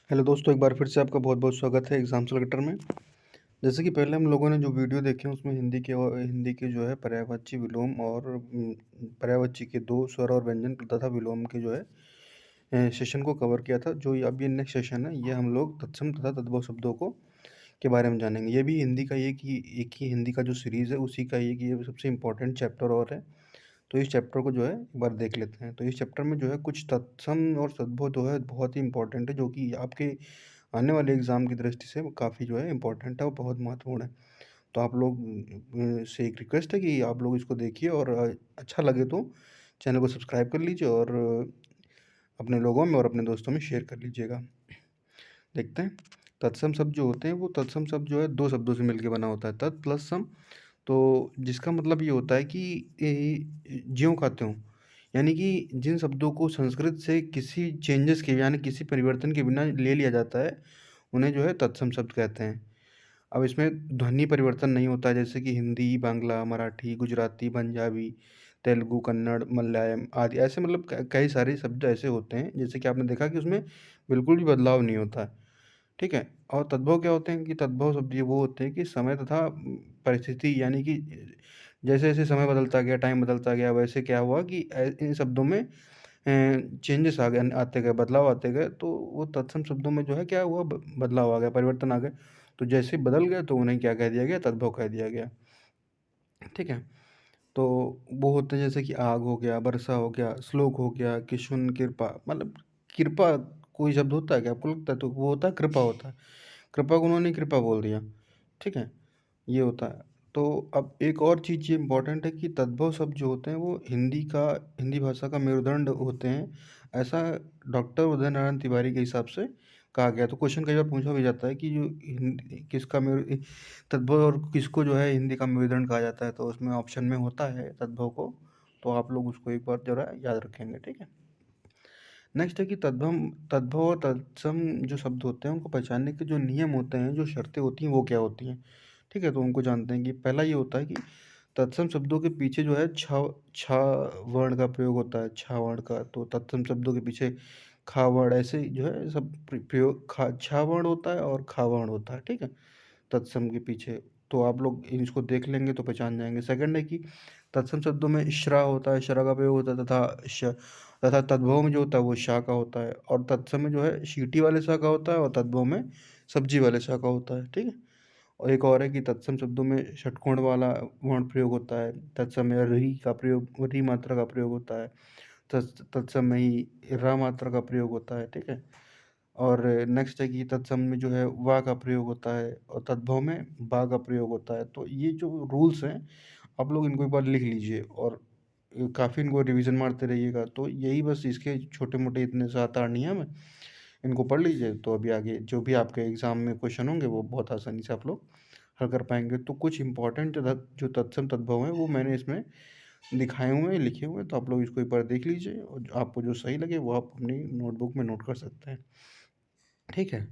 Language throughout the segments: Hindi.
हेलो दोस्तों, एक बार फिर से आपका बहुत बहुत स्वागत है एग्जाम सेलेक्टर में। जैसे कि पहले हम लोगों ने जो वीडियो देखे उसमें हिंदी के जो है पर्यायवाची विलोम और पर्यायवाची के दो स्वर और व्यंजन तथा विलोम के जो है सेशन को कवर किया था। जो अब ये नेक्स्ट सेशन है, ये हम लोग तत्सम तथा तद्भव शब्दों को के बारे में जानेंगे। ये भी हिंदी का एक ही हिंदी का जो सीरीज़ है उसी का ये सबसे इम्पोर्टेंट चैप्टर और है। तो इस चैप्टर को जो है एक बार देख लेते हैं। तो इस चैप्टर में जो है कुछ तत्सम और तद्भव जो है बहुत ही इंपॉर्टेंट है, जो कि आपके आने वाले एग्ज़ाम की दृष्टि से काफ़ी जो है इम्पोर्टेंट है और बहुत महत्वपूर्ण है। तो आप लोग से एक रिक्वेस्ट है कि आप लोग इसको देखिए और अच्छा लगे तो चैनल को सब्सक्राइब कर लीजिए और अपने लोगों में और अपने दोस्तों में शेयर कर लीजिएगा। देखते हैं। तत्सम शब्द जो होते हैं वो तत्सम शब्द जो है दो शब्दों से मिलकर बना होता है, तत् प्लस सम। तो जिसका मतलब ये होता है कि ज्यों का त्यों, यानी कि जिन शब्दों को संस्कृत से किसी चेंजेस के यानी किसी परिवर्तन के बिना ले लिया जाता है उन्हें जो है तत्सम शब्द कहते हैं। अब इसमें ध्वनि परिवर्तन नहीं होता है, जैसे कि हिंदी, बांग्ला, मराठी, गुजराती, पंजाबी, तेलुगु, कन्नड़, मलयालम आदि ऐसे मतलब कई सारे शब्द ऐसे होते हैं जैसे कि आपने देखा कि उसमें बिल्कुल भी बदलाव नहीं होता है। ठीक है। और तद्भव क्या होते हैं कि तद्भव शब्द ये वो होते हैं कि समय तथा परिस्थिति, यानी कि जैसे जैसे समय बदलता गया, टाइम बदलता गया, वैसे क्या हुआ कि इन शब्दों में चेंजेस आ गए, आते गए, बदलाव आते गए। तो वो तत्सम शब्दों में जो है क्या हुआ, बदलाव आ गया, परिवर्तन आ गए। तो जैसे बदल गए तो उन्हें क्या कह दिया गया, तद्भव कह दिया गया। ठीक है। तो वो होते हैं जैसे कि आग हो गया, वर्षा हो गया, श्लोक हो गया, किशुन, कृपा। मतलब कृपा कोई शब्द होता है क्या आपको लगता है? तो वो होता है कृपा होता है। कृपा को उन्होंने कृपा बोल दिया। ठीक है। ये होता है। तो अब एक और चीज़ ये इम्पोर्टेंट है कि तद्भव शब्द जो होते हैं वो हिंदी भाषा का मेरुदंड होते हैं। ऐसा डॉक्टर उदय नारायण तिवारी के हिसाब से कहा गया। तो क्वेश्चन कई बार पूछा भी जाता है कि जो हिंदी किसका मेरु तद्भव और किसको जो है हिंदी का मेरुदंड कहा जाता है, तो उसमें ऑप्शन में होता है तद्भव को। तो आप लोग उसको एक बार ज़रा याद रखेंगे। ठीक है। नेक्स्ट है कि तद्भव और तत्सम जो शब्द होते हैं उनको पहचानने के जो नियम होते हैं, जो शर्तें होती हैं, वो क्या होती हैं। ठीक है। तो उनको जानते हैं कि पहला ये होता है कि तत्सम शब्दों के पीछे जो है छ वर्ण का प्रयोग होता है, छ वर्ण का। तो तत्सम शब्दों के पीछे खा वर्ण, ऐसे ही जो है सब प्रयोग, खा छ वर्ण होता है और खा वर्ण होता है। ठीक है। तत्सम के पीछे तो आप लोग इसको देख लेंगे तो पहचान जाएंगे। सेकंड है कि तत्सम शब्दों में श्रा होता है, श्रा का प्रयोग होता है, तथा तद्भव में जो होता है वो शा का होता है। और तत्सम में जो है शीटी वाले शा का होता है और तद्भव में सब्जी वाले शा का होता है। ठीक है। और एक और है कि तत्सम शब्दों में षटकोण वाला वर्ण प्रयोग होता है। तत्सम में री का प्रयोग, री मात्रा का प्रयोग होता है। तत्सम में ही रा मात्रा का प्रयोग होता है। ठीक है। और नेक्स्ट है कि तत्सम में जो है वा का प्रयोग होता है और तद्भव में बा का प्रयोग होता है। तो ये जो रूल्स हैं आप लोग इनको एक बार लिख लीजिए और काफ़ी इनको रिवीजन मारते रहिएगा। तो यही बस इसके छोटे मोटे इतने 7-8 नियम है, इनको पढ़ लीजिए तो अभी आगे जो भी आपके एग्ज़ाम में क्वेश्चन होंगे वो बहुत आसानी से आप लोग हल कर पाएंगे। तो कुछ इंपॉर्टेंट जो तत्सम तद्भव हैं वो मैंने इसमें दिखाए हुए हैं, लिखे हुए हैं। तो आप लोग इसको एक बार देख लीजिए और आपको जो सही लगे वो आप अपनी नोटबुक में नोट कर सकते हैं। ठीक है।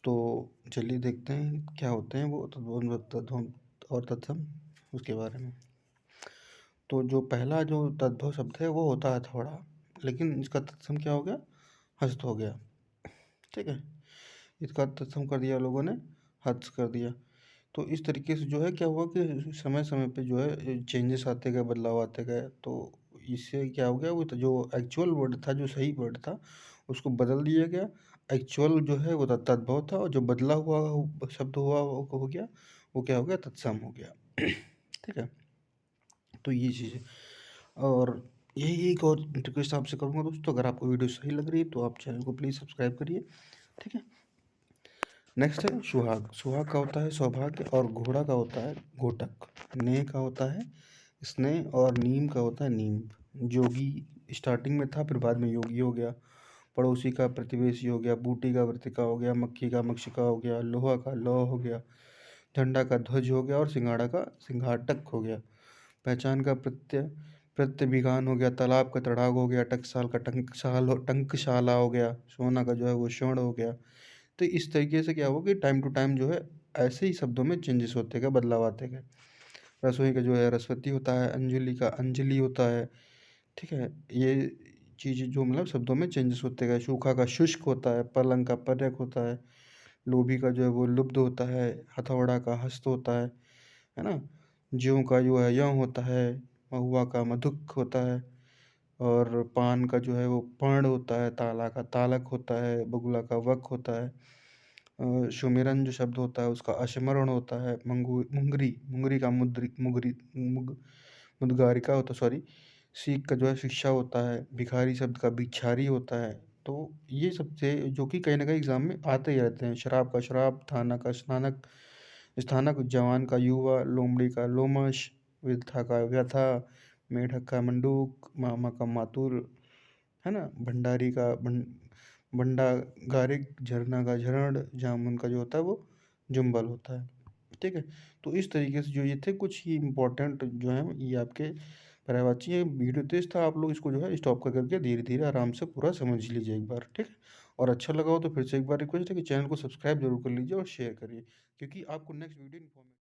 तो चलिए देखते हैं क्या होते हैं वो तद्भव और तत्सम, उसके बारे में। तो जो पहला जो तद्भव शब्द है वो होता है हथौड़ा, लेकिन इसका तत्सम क्या हो गया, हस्त हो गया। ठीक है। इसका तत्सम कर दिया लोगों ने, हस्त कर दिया। तो इस तरीके से जो है क्या हुआ कि समय समय पे जो है चेंजेस आते गए, बदलाव आते गए। तो इससे क्या हो गया, वो तो जो एक्चुअल वर्ड था, जो सही वर्ड था, उसको बदल दिया गया। एक्चुअल जो है वो तद्भव था और जो बदला हुआ शब्द हुआ वो हो गया, वो क्या हो गया, तत्सम हो गया। ठीक है। तो ये चीज़ है। और यही एक और रिक्वेस्ट आपसे करूँगा दोस्तों, अगर आपको वीडियो सही लग रही है तो आप चैनल को प्लीज़ सब्सक्राइब करिए। ठीक है। नेक्स्ट है सुहाग। सुहाग का होता है सौभाग्य और घोड़ा का होता है घोटक। नेह का होता है स्नेह और नीम का होता है नीम। जोगी स्टार्टिंग में था फिर बाद में योगी हो गया। पड़ोसी का प्रतिवेशी हो गया। बूटी का वर्तिका हो गया। मक्खी का मक्षिका हो गया। लोहा का लौह हो गया। झंडा का ध्वज हो गया और सिंघाड़ा का सिंघाटक हो गया। पहचान का प्रत्यभिगान हो गया। तालाब का तड़ाग हो गया। टकसाल का टंकशाला हो गया। सोना का जो है वो स्वर्ण हो गया। तो इस तरीके से क्या हुआ कि टाइम टू टाइम जो है ऐसे ही शब्दों में चेंजेस होते गए, बदलाव आते गए। रसोई का जो है रसवती होता है। अंजलि का अंजलि होता है। ठीक है। ये चीज़ें जो मतलब शब्दों में चेंजेस होते गए। सूखा का शुष्क होता है, पलंग का पर्यक होता है, लोभी का जो है वो लुब्ध होता है, हथौड़ा का हस्त होता है ना? ज्यों का जो है यों होता है, महुआ का मधुक होता है और पान का जो है वो पर्ण होता है, ताला का तालक होता है, बगुला का वक होता है। सुमिरन जो शब्द होता है उसका अश्मरण होता है, मुंगरी का मुद्गारिका होता है, सॉरी। सीख का जो है शिक्षा होता है, भिखारी शब्द का भिक्षारी होता है। तो ये सब थे जो कि कहीं न कहीं एग्ज़ाम में आते ही रहते हैं। शराब का शराब, थाना का स्नानक, स्थानक, जवान का युवा, लोमड़ी का लोमश, व्यथा का व्यथा, मेढक का मंडूक, मामा का मातुल, है ना? भंडारी का भंडागारिक, झरना का झरण, जामुन का जो होता है वो जुम्बल होता है। ठीक है? तो इस तरीके से जो ये थे कुछ ही इम्पोर्टेंट जो हैं ये आपके पर्यायवाची। ये वीडियो तेज़ था, आप लोग इसको जो है स्टॉप कर के धीरे-धीरे आराम से पूरा समझ लीजिए एक बार, ठीक है? और अच्छा लगा हो तो फिर से एक बार रिक्वेस्ट है कि चैनल को सब्सक्राइब ज़रूर कर लीजिए और शेयर करिए, क्योंकि आपको नेक्स्ट वीडियो इन्फॉर्मेटिव